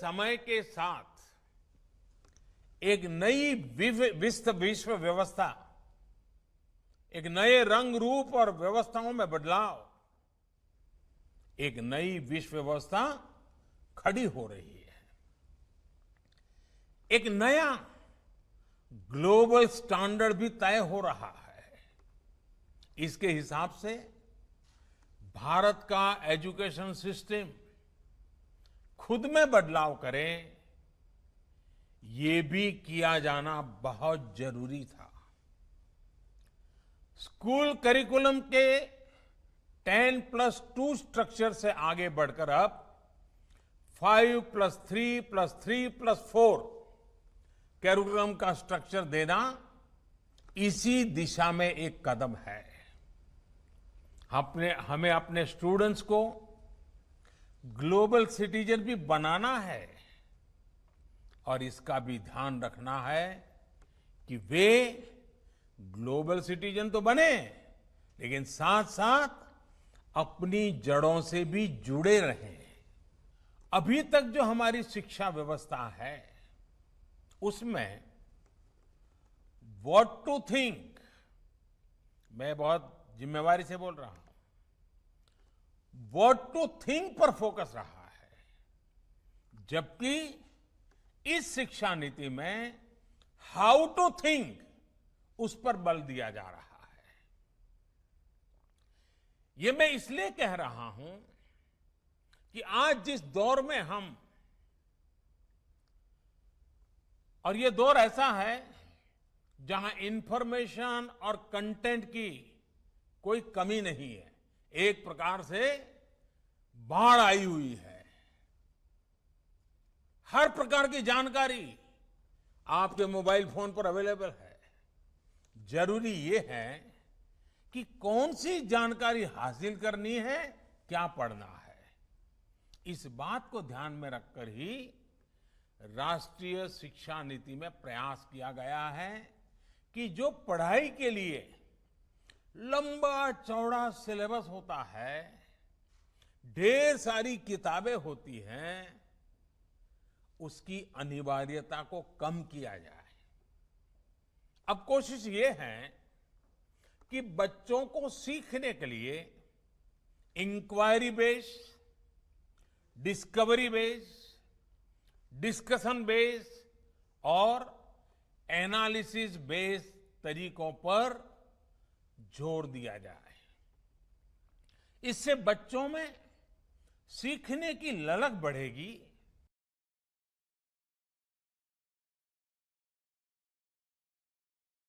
समय के साथ एक नई विश्व व्यवस्था, एक नए रंग रूप और व्यवस्थाओं में बदलाव, एक नई विश्व व्यवस्था खड़ी हो रही है। एक नया ग्लोबल स्टैंडर्ड भी तय हो रहा है। इसके हिसाब से भारत का एजुकेशन सिस्टम खुद में बदलाव करे, ये भी किया जाना बहुत जरूरी था। स्कूल करिकुलम के 10+2 स्ट्रक्चर से आगे बढ़कर अब 5+3+3+4 करिकुलम का स्ट्रक्चर देना इसी दिशा में एक कदम है। हमें अपने स्टूडेंट्स को ग्लोबल सिटीजन भी बनाना है और इसका भी ध्यान रखना है कि वे ग्लोबल सिटीजन तो बने, लेकिन साथ साथ अपनी जड़ों से भी जुड़े रहें। अभी तक जो हमारी शिक्षा व्यवस्था है उसमें व्हाट टू थिंक, मैं बहुत जिम्मेवारी से बोल रहा हूं, व्हाट टू थिंक पर फोकस रहा है, जबकि इस शिक्षा नीति में हाउ टू थिंक उस पर बल दिया जा रहा है। ये मैं इसलिए कह रहा हूं कि आज जिस दौर में हम, और ये दौर ऐसा है जहां इंफॉर्मेशन और कंटेंट की कोई कमी नहीं है, एक प्रकार से बाढ़ आई हुई है। हर प्रकार की जानकारी आपके मोबाइल फोन पर अवेलेबल है। जरूरी ये है कि कौन सी जानकारी हासिल करनी है, क्या पढ़ना है। इस बात को ध्यान में रखकर ही राष्ट्रीय शिक्षा नीति में प्रयास किया गया है कि जो पढ़ाई के लिए लंबा चौड़ा सिलेबस होता है, ढेर सारी किताबें होती हैं, उसकी अनिवार्यता को कम किया जाए। अब कोशिश ये है कि बच्चों को सीखने के लिए inquiry based, discovery based, discussion based और एनालिसिस बेस्ड तरीकों पर जोर दिया जाए। इससे बच्चों में सीखने की ललक बढ़ेगी